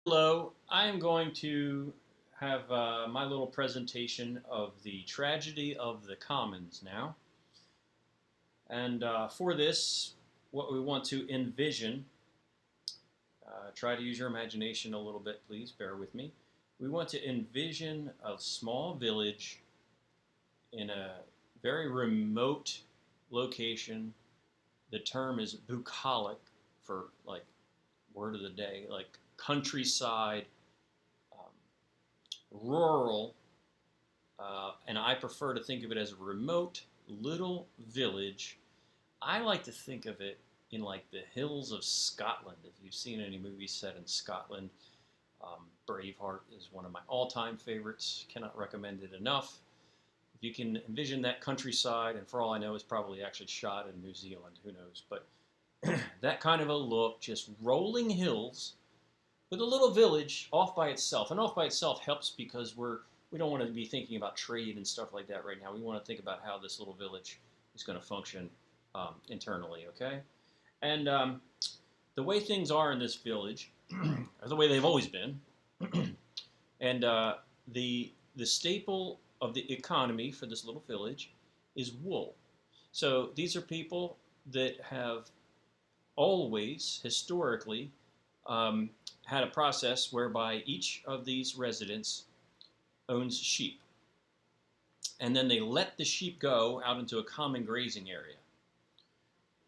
Hello, I am going to have my little presentation of the tragedy of the commons now. And for this, what we want to envision, try to use your imagination a little bit, please, bear with me. We want to envision a small village in a very remote location. The term is bucolic for like word of the day, like countryside, um, rural, and I prefer to think of it as a remote little village. I like to think of it in like the hills of Scotland. If you've seen any movies set in Scotland, Braveheart is one of my all-time favorites. Cannot recommend it enough. If you can envision that countryside, and for all I know, it's probably actually shot in New Zealand. Who knows? But that kind of a look, just rolling hills with a little village off by itself. And off by itself helps because we don't want to be thinking about trade and stuff like that right now. We want to think about how this little village is going to function internally, okay? And the way things are in this village are the way they've always been. And the staple of the economy for this little village is wool. So these are people that have always historically um, had a process whereby each of these residents owns sheep. And then they let the sheep go out into a common grazing area.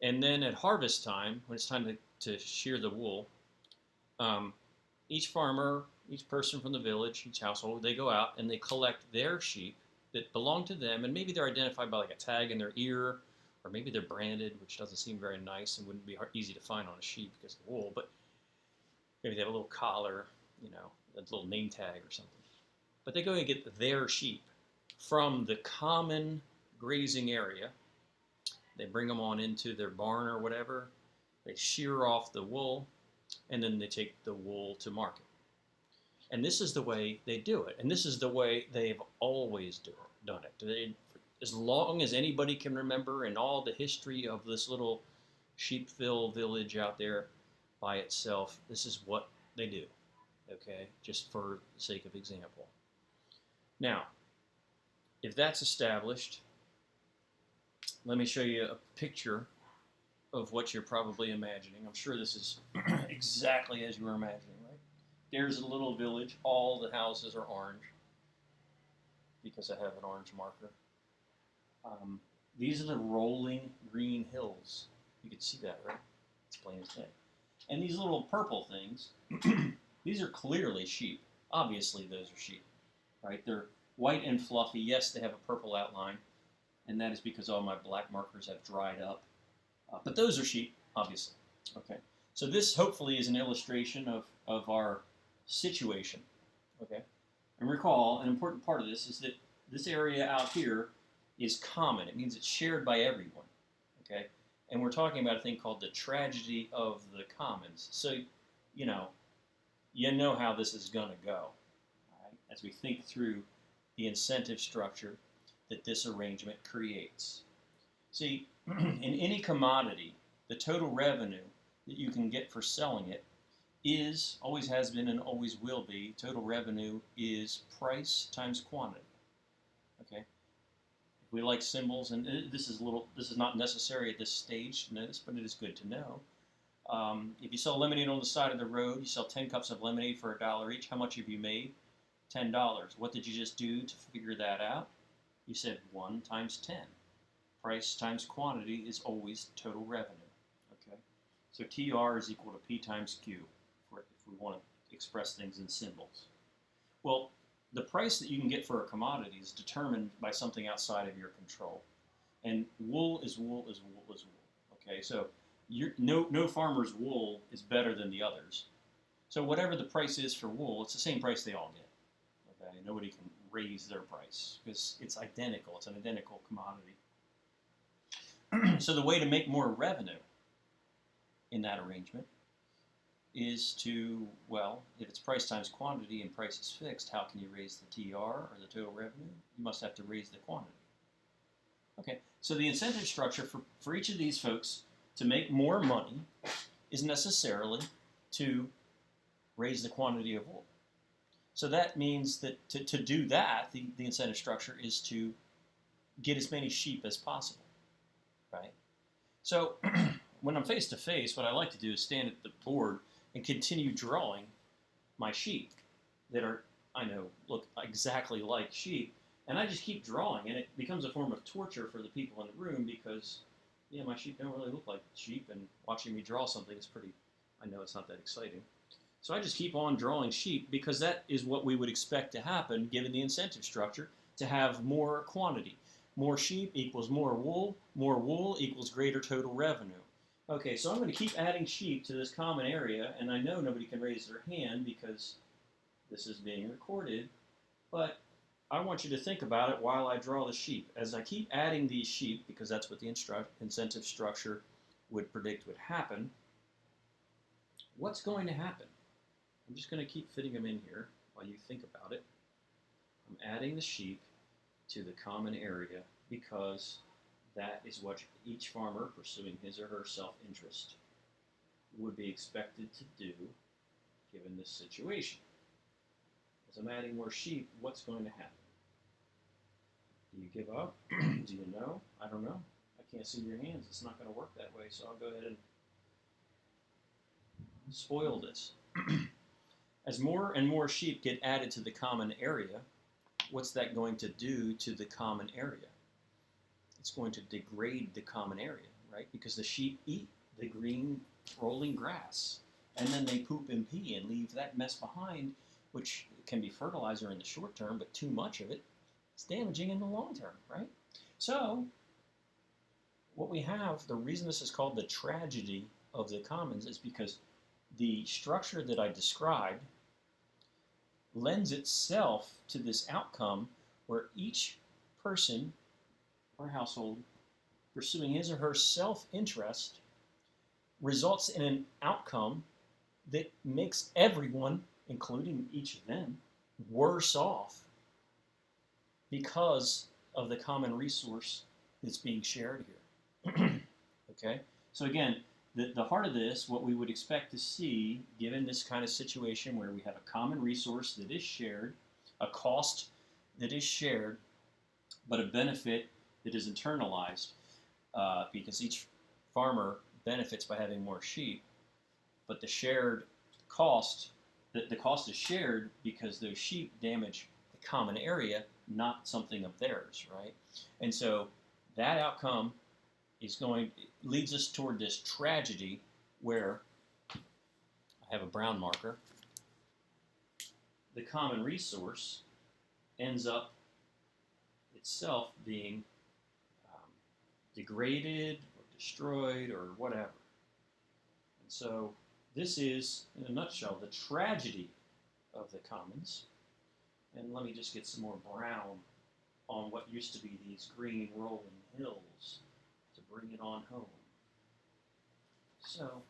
And then at harvest time, when it's time to shear the wool, um, each farmer, each person from the village, each household, they go out and they collect their sheep that belong to them. And maybe they're identified by like a tag in their ear, or maybe they're branded, which doesn't seem very nice and wouldn't be easy to find on a sheep because of the wool. But maybe they have a little collar, a little name tag or something. But they go and get their sheep from the common grazing area. They bring them on into their barn or whatever. They shear off the wool, and then they take the wool to market. And this is the way they do it. And this is the way they've always done it. As long as anybody can remember in all the history of this little sheepville village out there by itself, this is what they do. Okay, just for the sake of example. Now, if that's established, let me show you a picture of what you're probably imagining. I'm sure this is exactly as you were imagining, right? There's a little village. All the houses are orange because I have an orange marker. Um, these are the rolling green hills. You can see that, right? It's plain as day. And these little purple things, these are clearly sheep. Obviously, those are sheep, right? They're white and fluffy. Yes, they have a purple outline, and that is because all my black markers have dried up. But those are sheep, obviously. Okay. So this hopefully is an illustration of our situation. Okay. And recall, an important part of this is that this area out here is common. It means it's shared by everyone. Okay. And we're talking about a thing called the tragedy of the commons. So, you know, you know how this is going to go, right? As we think through the incentive structure that this arrangement creates. See, in any commodity, the total revenue that you can get for selling it is, always has been, and always will be, total revenue is price times quantity. Okay? If we like symbols, and this is not necessary at this stage to know this, but it is good to know. If you sell lemonade on the side of the road, you sell 10 cups of lemonade for $1 each. How much have you made? $10. What did you just do to figure that out? You said 1 times 10. Price times quantity is always total revenue. Okay, so TR is equal to P times Q if we want to express things in symbols. Well, the price that you can get for a commodity is determined by something outside of your control. And wool is wool is wool is wool. Okay, so no farmer's wool is better than the others. So whatever the price is for wool, it's the same price they all get. Okay, nobody can raise their price because it's identical. It's an identical commodity. So the way to make more revenue in that arrangement is to, well, if it's price times quantity and price is fixed, how can you raise the TR or the total revenue? You must have to raise the quantity. Okay, so the incentive structure for each of these folks to make more money is necessarily to raise the quantity of wool. So that means that to do that, the incentive structure is to get as many sheep as possible, right? So when I'm face to face, what I like to do is stand at the board and continue drawing my sheep that are, I know, look exactly like sheep, and I just keep drawing, and it becomes a form of torture for the people in the room because, yeah, my sheep don't really look like sheep, and watching me draw something is pretty, I know it's not that exciting. So I just keep on drawing sheep because that is what we would expect to happen given the incentive structure, to have more quantity. More sheep equals more wool equals greater total revenue. Okay, so I'm going to keep adding sheep to this common area, and I know nobody can raise their hand because this is being recorded, but I want you to think about it while I draw the sheep. As I keep adding these sheep, because that's what the incentive structure would predict would happen, what's going to happen? I'm just going to keep fitting them in here while you think about it. I'm adding the sheep to the common area because that is what each farmer pursuing his or her self-interest would be expected to do given this situation. As I'm adding more sheep, what's going to happen? Do you give up? Do you know? I don't know. I can't see your hands. It's not going to work that way, so I'll go ahead and spoil this. As more and more sheep get added to the common area, what's that going to do to the common area? It's going to degrade the common area, right? Because the sheep eat the green rolling grass, and then they poop and pee and leave that mess behind, which can be fertilizer in the short term, but too much of it is damaging in the long term, right? So what we have, the reason this is called the tragedy of the commons is because the structure that I described lends itself to this outcome where each person or household pursuing his or her self-interest results in an outcome that makes everyone, including each of them, worse off because of the common resource that's being shared here. Okay? So again, the heart of this, what we would expect to see, given this kind of situation where we have a common resource that is shared, a cost that is shared, but a benefit that is internalized, because each farmer benefits by having more sheep, but the shared cost, the cost is shared because those sheep damage the common area, not something of theirs, right? And so that outcome leads us toward this tragedy where I have a brown marker. The common resource ends up itself being degraded or destroyed or whatever. And so this is, in a nutshell, the tragedy of the commons. And let me just get some more brown on what used to be these green rolling hills to bring it on home. So,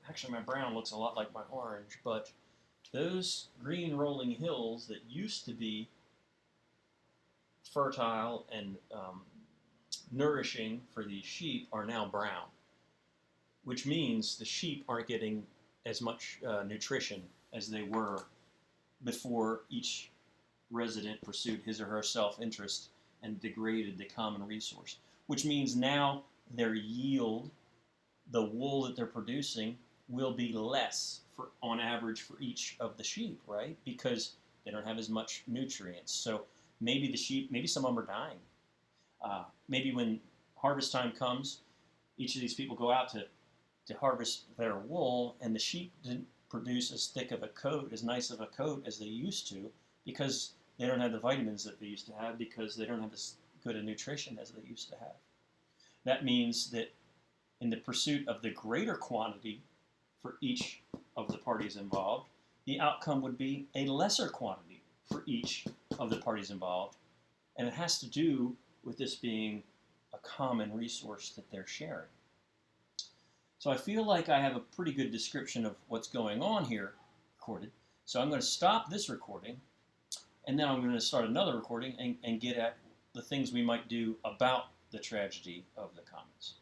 actually my brown looks a lot like my orange, but those green rolling hills that used to be fertile and nourishing for these sheep are now brown, which means the sheep aren't getting as much nutrition as they were before each resident pursued his or her self-interest and degraded the common resource, which means now their yield, the wool that they're producing, will be less on average for each of the sheep, right? Because they don't have as much nutrients. So maybe the sheep, maybe some of them are dying. Maybe when harvest time comes, each of these people go out to harvest their wool, and the sheep didn't produce as thick of a coat, as nice of a coat as they used to, because they don't have the vitamins that they used to have, because they don't have as good a nutrition as they used to have. That means that in the pursuit of the greater quantity for each of the parties involved, the outcome would be a lesser quantity for each of the parties involved. And it has to do with this being a common resource that they're sharing. So I feel like I have a pretty good description of what's going on here recorded. So I'm going to stop this recording, and then I'm going to start another recording and get at the things we might do about the tragedy of the commons.